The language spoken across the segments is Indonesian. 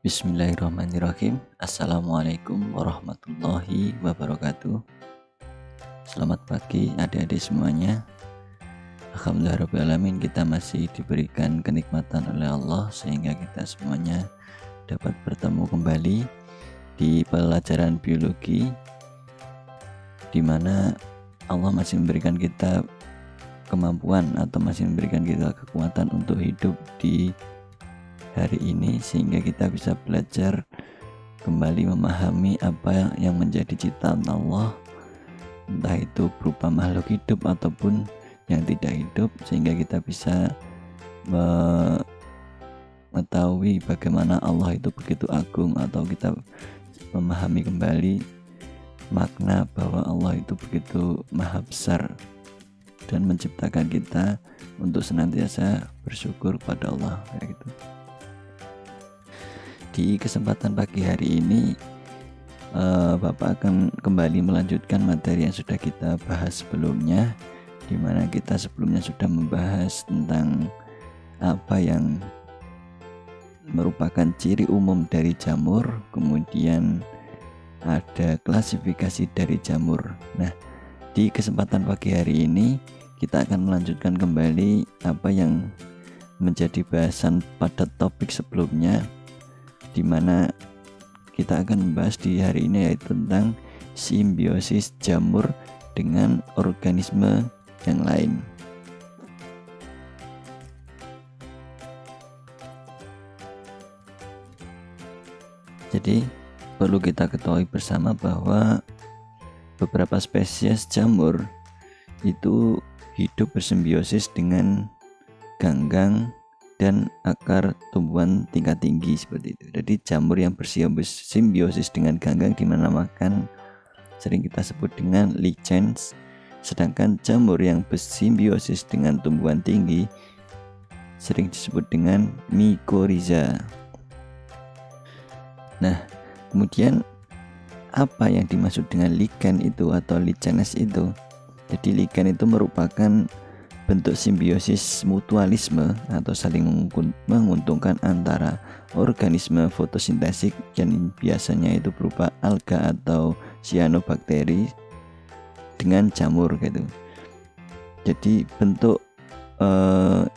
Bismillahirrahmanirrahim. Assalamualaikum warahmatullahi wabarakatuh. Selamat pagi adik-adik semuanya. Alhamdulillahirrahmanirrahim, kita masih diberikan kenikmatan oleh Allah sehingga kita semuanya dapat bertemu kembali di pelajaran biologi, di mana Allah masih memberikan kita kemampuan atau masih memberikan kita kekuatan untuk hidup di hari ini, sehingga kita bisa belajar kembali memahami apa yang menjadi ciptaan Allah, entah itu berupa makhluk hidup ataupun yang tidak hidup, sehingga kita bisa mengetahui bagaimana Allah itu begitu agung, atau kita memahami kembali makna bahwa Allah itu begitu maha besar dan menciptakan kita untuk senantiasa bersyukur pada Allah, kayak gitu. Di kesempatan pagi hari ini Bapak akan kembali melanjutkan materi yang sudah kita bahas sebelumnya, di mana kita sebelumnya sudah membahas tentang apa yang merupakan ciri umum dari jamur, kemudian ada klasifikasi dari jamur. Nah, di kesempatan pagi hari ini kita akan melanjutkan kembali apa yang menjadi bahasan pada topik sebelumnya, di mana kita akan membahas di hari ini, yaitu tentang simbiosis jamur dengan organisme yang lain. Jadi perlu kita ketahui bersama bahwa beberapa spesies jamur itu hidup bersimbiosis dengan ganggang dan akar tumbuhan tingkat tinggi, seperti itu. Jadi jamur yang bersimbiosis dengan ganggang dinamakan, sering kita sebut dengan lichens, sedangkan jamur yang bersimbiosis dengan tumbuhan tinggi sering disebut dengan mycorrhiza. Nah, kemudian apa yang dimaksud dengan lichen itu atau lichens itu? Jadi lichen itu merupakan bentuk simbiosis mutualisme atau saling menguntungkan antara organisme fotosintetik yang biasanya itu berupa alga atau cyanobacteria dengan jamur gitu. Jadi bentuk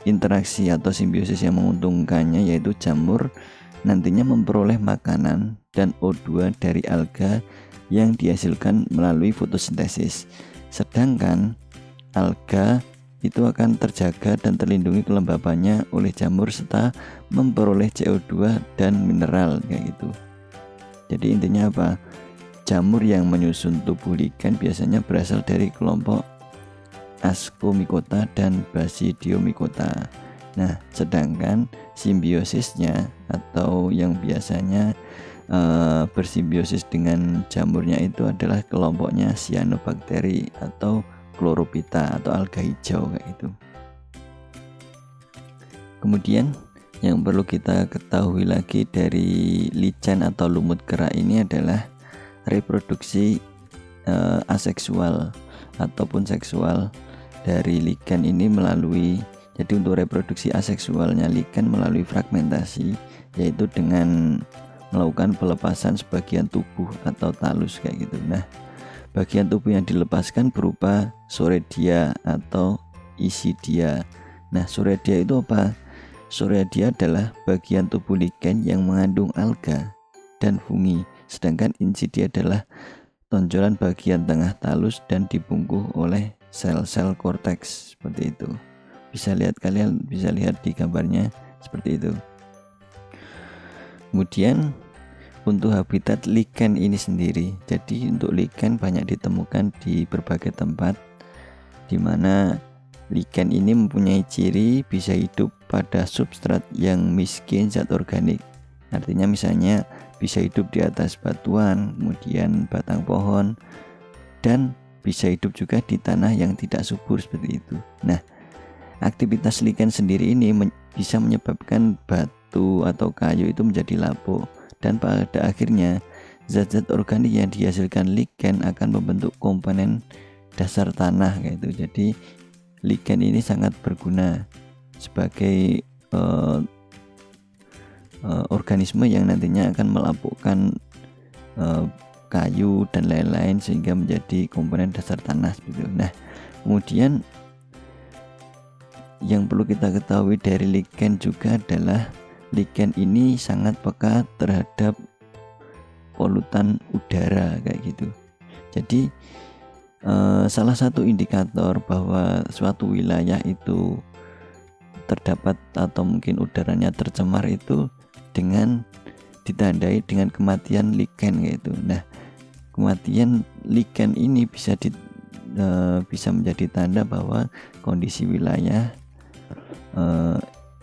interaksi atau simbiosis yang menguntungkannya yaitu jamur nantinya memperoleh makanan dan O2 dari alga yang dihasilkan melalui fotosintesis, sedangkan alga itu akan terjaga dan terlindungi kelembabannya oleh jamur serta memperoleh CO2 dan mineral, kayak gitu. Jadi intinya apa? Jamur yang menyusun tubuh lichen biasanya berasal dari kelompok Ascomycota dan Basidiomycota. Nah, sedangkan simbiosisnya atau yang biasanya bersimbiosis dengan jamurnya itu adalah kelompoknya Cyanobacteria atau Chlorophyta atau alga hijau, kayak gitu. Kemudian yang perlu kita ketahui lagi dari lichen atau lumut kerak ini adalah reproduksi aseksual ataupun seksual dari lichen ini jadi untuk reproduksi aseksualnya lichen melalui fragmentasi, yaitu dengan melakukan pelepasan sebagian tubuh atau talus, kayak gitu. Nah, bagian tubuh yang dilepaskan berupa soredia atau isidia. Nah, soredia itu apa? Soredia adalah bagian tubuh lichen yang mengandung alga dan fungi, sedangkan insidia adalah tonjolan bagian tengah talus dan dibungkus oleh sel-sel korteks, seperti itu. Kalian bisa lihat di gambarnya seperti itu. Kemudian untuk habitat lichen ini sendiri, jadi untuk lichen banyak ditemukan di berbagai tempat, di mana lichen ini mempunyai ciri bisa hidup pada substrat yang miskin zat organik. Artinya misalnya bisa hidup di atas batuan, kemudian batang pohon, dan bisa hidup juga di tanah yang tidak subur, seperti itu. Nah, aktivitas lichen sendiri ini bisa menyebabkan batu atau kayu itu menjadi lapuk, dan pada akhirnya zat-zat organik yang dihasilkan lichen akan membentuk komponen dasar tanah, kayak itu. Jadi lichen ini sangat berguna sebagai organisme yang nantinya akan melapukkan kayu dan lain-lain sehingga menjadi komponen dasar tanah gitu. Nah, kemudian yang perlu kita ketahui dari lichen juga adalah lichen ini sangat peka terhadap polutan udara kayak gitu. Jadi salah satu indikator bahwa suatu wilayah itu terdapat atau mungkin udaranya tercemar itu dengan ditandai dengan kematian lichen gitu. Nah, kematian lichen ini bisa menjadi tanda bahwa kondisi wilayah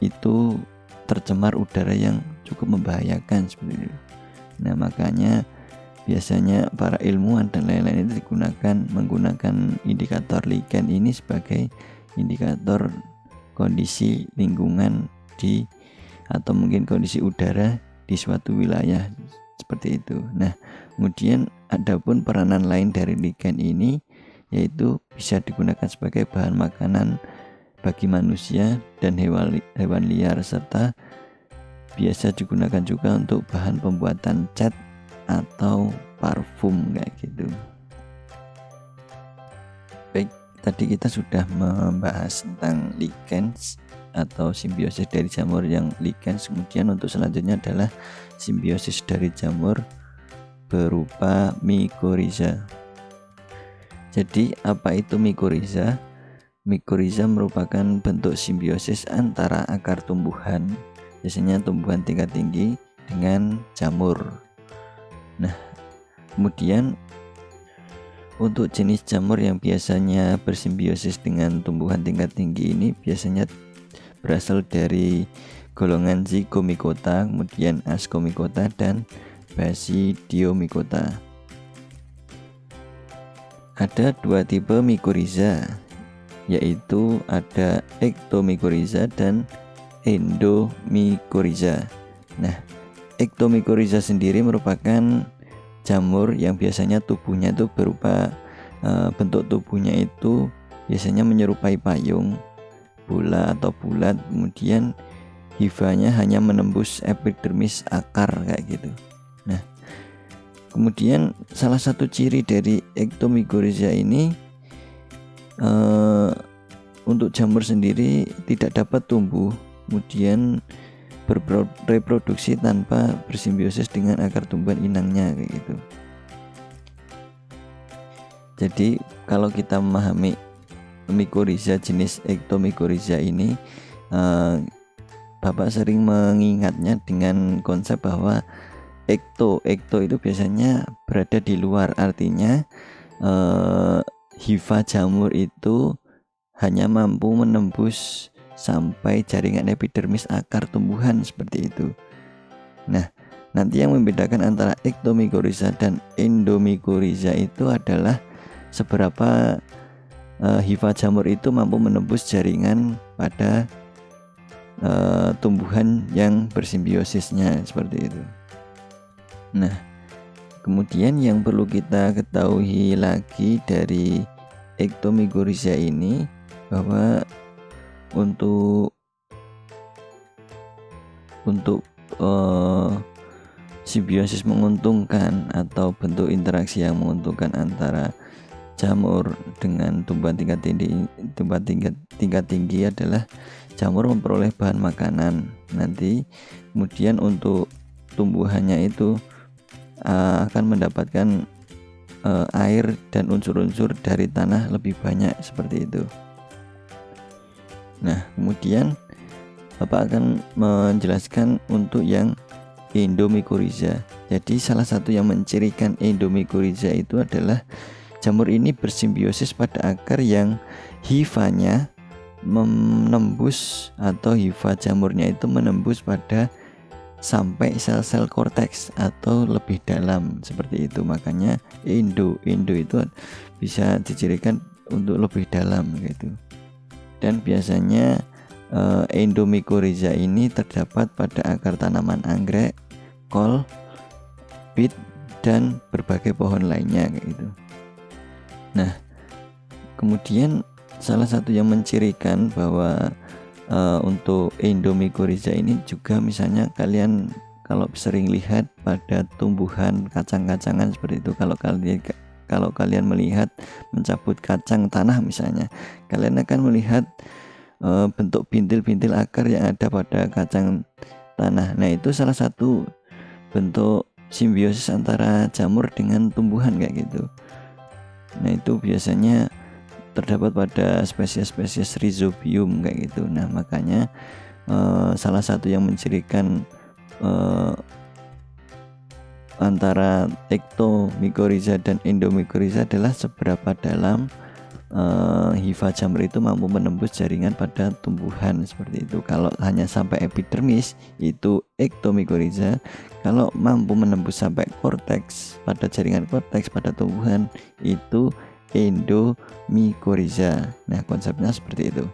itu tercemar udara yang cukup membahayakan seperti itu. Nah, makanya biasanya para ilmuwan dan lain-lain itu menggunakan indikator lichen ini sebagai indikator kondisi lingkungan atau mungkin kondisi udara di suatu wilayah seperti itu. Nah, kemudian adapun peranan lain dari lichen ini yaitu bisa digunakan sebagai bahan makanan bagi manusia dan hewan liar, serta biasa digunakan juga untuk bahan pembuatan cat atau parfum kayak gitu. Baik, tadi kita sudah membahas tentang lichens atau simbiosis dari jamur yang lichens. Kemudian untuk selanjutnya adalah simbiosis dari jamur berupa mycorrhiza. Jadi apa itu mycorrhiza? Mycorrhiza merupakan bentuk simbiosis antara akar tumbuhan, biasanya tumbuhan tingkat tinggi, dengan jamur. Nah, kemudian untuk jenis jamur yang biasanya bersimbiosis dengan tumbuhan tingkat tinggi ini biasanya berasal dari golongan Zygomicota, kemudian Ascomycota dan Basidiomycota. Ada dua tipe mycorrhiza, yaitu ada Ectomycorrhiza dan Endomycorrhiza. Nah, Ectomycorrhiza sendiri merupakan jamur yang biasanya tubuhnya itu berupa bentuk tubuhnya itu biasanya menyerupai payung, bola atau bulat, kemudian hifanya hanya menembus epidermis akar kayak gitu. Nah, kemudian salah satu ciri dari Ectomycorrhiza ini untuk jamur sendiri tidak dapat tumbuh, kemudian bereproduksi tanpa bersimbiosis dengan akar tumbuhan inangnya kayak gitu. Jadi kalau kita memahami mycorrhiza jenis Ectomycorrhiza ini, Bapak sering mengingatnya dengan konsep bahwa ekto itu biasanya berada di luar, artinya hifa jamur itu hanya mampu menembus sampai jaringan epidermis akar tumbuhan seperti itu. Nah, nanti yang membedakan antara Ectomycorrhiza dan Endomycorrhiza itu adalah seberapa hifa jamur itu mampu menembus jaringan pada tumbuhan yang bersimbiosisnya seperti itu. Nah, kemudian yang perlu kita ketahui lagi dari Ectomycorrhiza ini bahwa untuk simbiosis menguntungkan atau bentuk interaksi yang menguntungkan antara jamur dengan tumbuhan tingkat tinggi adalah jamur memperoleh bahan makanan nanti, kemudian untuk tumbuhannya itu akan mendapatkan air dan unsur-unsur dari tanah lebih banyak seperti itu. Nah, kemudian Bapak akan menjelaskan untuk yang Endomycorrhiza. Jadi salah satu yang mencirikan Endomycorrhiza itu adalah jamur ini bersimbiosis pada akar yang hifanya menembus atau hifa jamurnya itu menembus pada sampai sel-sel korteks atau lebih dalam seperti itu. Makanya endo itu bisa dicirikan untuk lebih dalam gitu. Dan biasanya Endomycorrhiza ini terdapat pada akar tanaman anggrek, kol, bit, dan berbagai pohon lainnya kayak gitu. Nah, kemudian salah satu yang mencirikan bahwa untuk endomycorrhiza ini juga misalnya kalian kalau sering lihat pada tumbuhan kacang-kacangan seperti itu, kalau kalian melihat mencabut kacang tanah misalnya, kalian akan melihat bentuk bintil-bintil akar yang ada pada kacang tanah. Nah, itu salah satu bentuk simbiosis antara jamur dengan tumbuhan kayak gitu. Nah, itu biasanya terdapat pada spesies-spesies Rhizobium kayak gitu. Nah, makanya salah satu yang mencirikan antara ektomycorrhiza dan endomycorrhiza adalah seberapa dalam hifa jamur itu mampu menembus jaringan pada tumbuhan seperti itu. Kalau hanya sampai epidermis itu ektomycorrhiza, kalau mampu menembus sampai korteks, pada jaringan korteks pada tumbuhan itu endomycorrhiza. Nah, konsepnya seperti itu.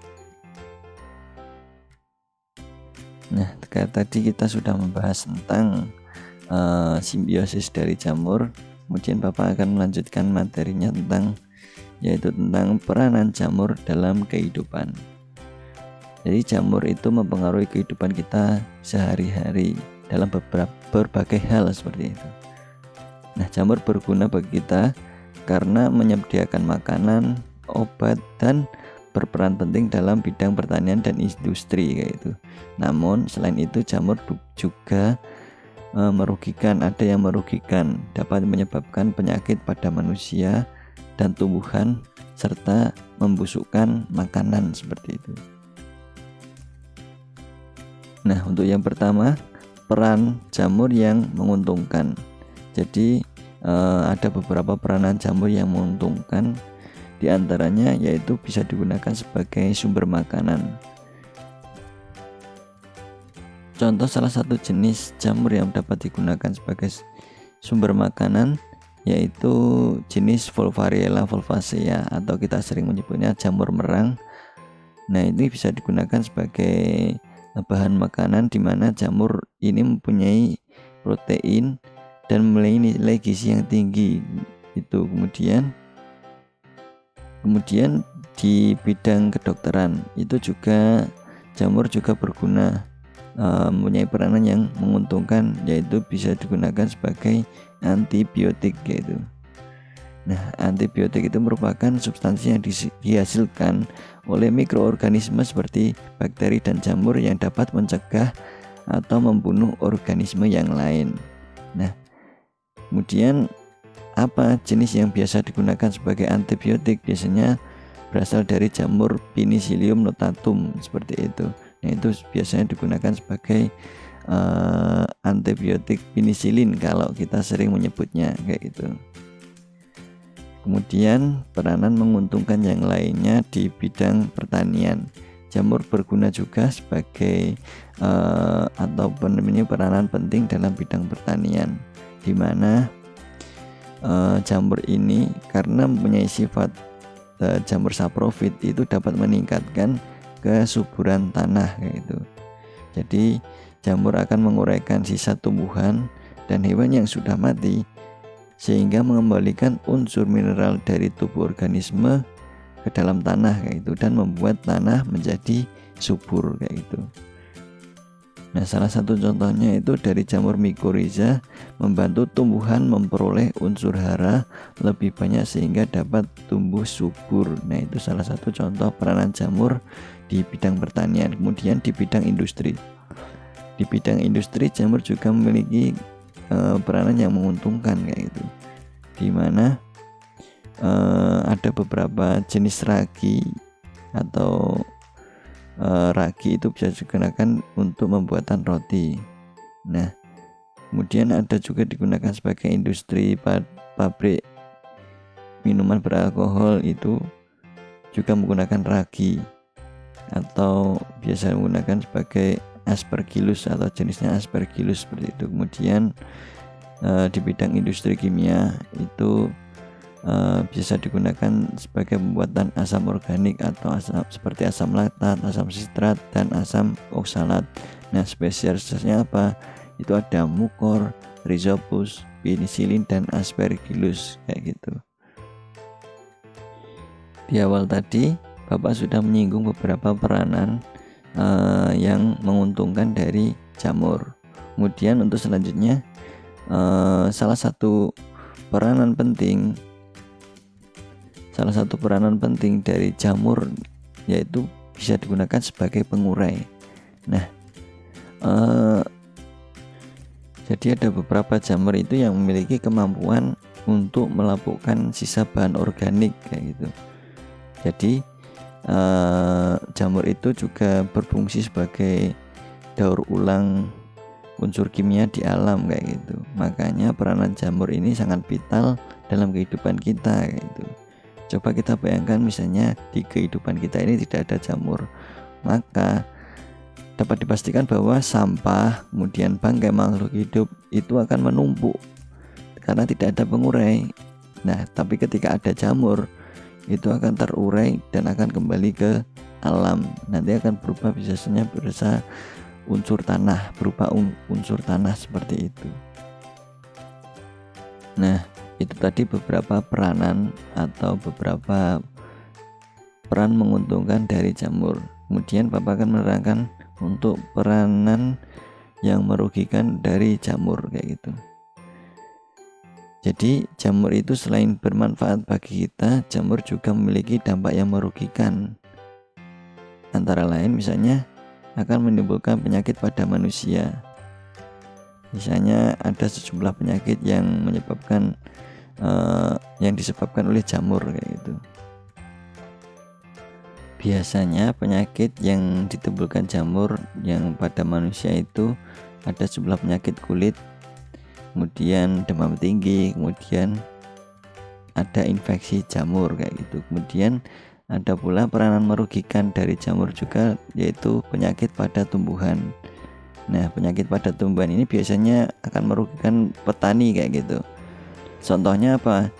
Nah, tadi kita sudah membahas tentang simbiosis dari jamur. Kemudian Bapak akan melanjutkan materinya yaitu tentang peranan jamur dalam kehidupan. Jadi jamur itu mempengaruhi kehidupan kita sehari-hari dalam berbagai hal seperti itu. Nah, jamur berguna bagi kita karena menyediakan makanan, obat, dan berperan penting dalam bidang pertanian dan industri kayak itu. Namun selain itu jamur juga merugikan, ada yang merugikan, dapat menyebabkan penyakit pada manusia dan tumbuhan serta membusukkan makanan seperti itu. Nah, untuk yang pertama, peran jamur yang menguntungkan. Jadi ada beberapa peranan jamur yang menguntungkan, di antaranya yaitu bisa digunakan sebagai sumber makanan. Contoh salah satu jenis jamur yang dapat digunakan sebagai sumber makanan yaitu jenis Volvariella volvacea atau kita sering menyebutnya jamur merang. Nah, ini bisa digunakan sebagai bahan makanan di mana jamur ini mempunyai protein dan memiliki nilai gizi yang tinggi itu. Kemudian di bidang kedokteran itu juga jamur juga berguna, mempunyai peranan yang menguntungkan, yaitu bisa digunakan sebagai antibiotik gitu. Nah, antibiotik itu merupakan substansi yang dihasilkan oleh mikroorganisme seperti bakteri dan jamur yang dapat mencegah atau membunuh organisme yang lain. Nah, kemudian apa jenis yang biasa digunakan sebagai antibiotik? Biasanya berasal dari jamur Penicillium notatum seperti itu. Nah, itu biasanya digunakan sebagai antibiotik penisilin kalau kita sering menyebutnya kayak gitu. Kemudian peranan menguntungkan yang lainnya di bidang pertanian. Jamur berguna juga sebagai peranan penting dalam bidang pertanian, di mana jamur ini karena mempunyai sifat jamur saprofit itu dapat meningkatkan kesuburan tanah kayak gitu. Jadi jamur akan menguraikan sisa tumbuhan dan hewan yang sudah mati sehingga mengembalikan unsur mineral dari tubuh organisme ke dalam tanah kayak gitu dan membuat tanah menjadi subur kayak gitu. Nah, salah satu contohnya itu dari jamur mycorrhiza membantu tumbuhan memperoleh unsur hara lebih banyak sehingga dapat tumbuh subur. Nah, itu salah satu contoh peranan jamur di bidang pertanian. Kemudian di bidang industri. Di bidang industri jamur juga memiliki peranan yang menguntungkan kayak gitu. Di mana ada beberapa jenis ragi atau ragi itu bisa digunakan untuk pembuatan roti. Nah, kemudian ada juga digunakan sebagai industri pabrik minuman beralkohol, itu juga menggunakan ragi atau biasa menggunakan sebagai aspergillus atau jenisnya aspergillus seperti itu. Kemudian di bidang industri kimia itu bisa digunakan sebagai pembuatan asam organik atau asam seperti asam laktat, asam sitrat, dan asam oksalat. Nah, spesiesnya apa? Itu ada mukor, rhizopus, penicillin, dan aspergillus kayak gitu. Di awal tadi Bapak sudah menyinggung beberapa peranan yang menguntungkan dari jamur. Kemudian untuk selanjutnya, salah satu peranan penting dari jamur yaitu bisa digunakan sebagai pengurai. Nah, jadi ada beberapa jamur itu yang memiliki kemampuan untuk melapukkan sisa bahan organik kayak gitu. Jadi jamur itu juga berfungsi sebagai daur ulang unsur kimia di alam kayak gitu. Makanya peranan jamur ini sangat vital dalam kehidupan kita kayak gitu. Coba kita bayangkan misalnya di kehidupan kita ini tidak ada jamur, maka dapat dipastikan bahwa sampah kemudian bangkai makhluk hidup itu akan menumpuk karena tidak ada pengurai. Nah, tapi ketika ada jamur itu akan terurai dan akan kembali ke alam. Nanti akan berubah biasanya unsur tanah, berupa unsur tanah seperti itu. Nah, itu tadi beberapa peranan atau beberapa peran menguntungkan dari jamur. Kemudian Bapak akan menerangkan untuk peranan yang merugikan dari jamur kayak gitu. Jadi jamur itu selain bermanfaat bagi kita, jamur juga memiliki dampak yang merugikan. Antara lain misalnya akan menimbulkan penyakit pada manusia. Misalnya ada sejumlah penyakit yang disebabkan oleh jamur kayak gitu. Biasanya penyakit yang ditimbulkan jamur yang pada manusia itu ada sejumlah penyakit kulit, kemudian demam tinggi, kemudian ada infeksi jamur kayak gitu. Kemudian ada pula peranan merugikan dari jamur juga, yaitu penyakit pada tumbuhan. Nah, penyakit pada tumbuhan ini biasanya akan merugikan petani kayak gitu. Contohnya apa?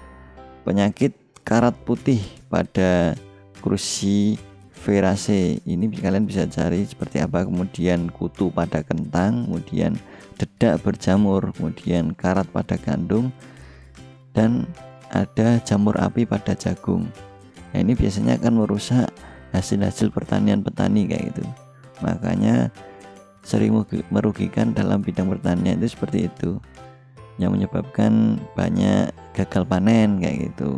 Penyakit karat putih pada Cruciferaceae. Ini kalian bisa cari seperti apa. Kemudian kutu pada kentang, kemudian dedak berjamur, kemudian karat pada gandum, dan ada jamur api pada jagung. Nah, ini biasanya akan merusak hasil-hasil pertanian petani kayak gitu. Makanya sering merugikan dalam bidang pertanian itu seperti itu, yang menyebabkan banyak gagal panen kayak gitu.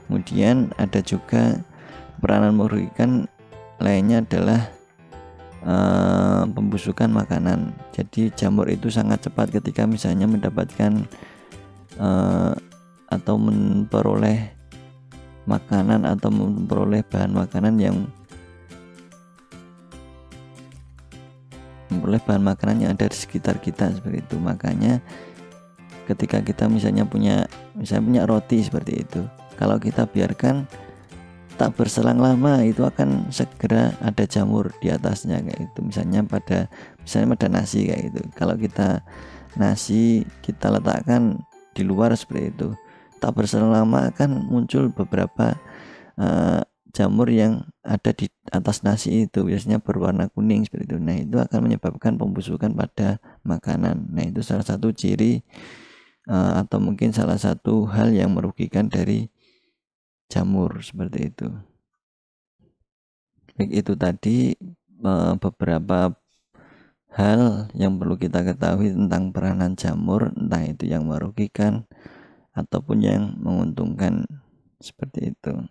Kemudian ada juga peranan merugikan lainnya adalah pembusukan makanan. Jadi jamur itu sangat cepat ketika misalnya mendapatkan atau memperoleh makanan atau memperoleh bahan makanan yang ada di sekitar kita seperti itu. Makanya ketika kita misalnya punya roti seperti itu, kalau kita biarkan tak berselang lama itu akan segera ada jamur di atasnya kayak itu. Misalnya pada nasi kayak gitu. Kalau nasi kita letakkan di luar seperti itu, tak berselang lama akan muncul beberapa jamur yang ada di atas nasi itu, biasanya berwarna kuning seperti itu. Nah, itu akan menyebabkan pembusukan pada makanan. Nah, itu salah satu ciri atau mungkin salah satu hal yang merugikan dari jamur seperti itu. Baik, itu tadi beberapa hal yang perlu kita ketahui tentang peranan jamur, entah itu yang merugikan ataupun yang menguntungkan seperti itu.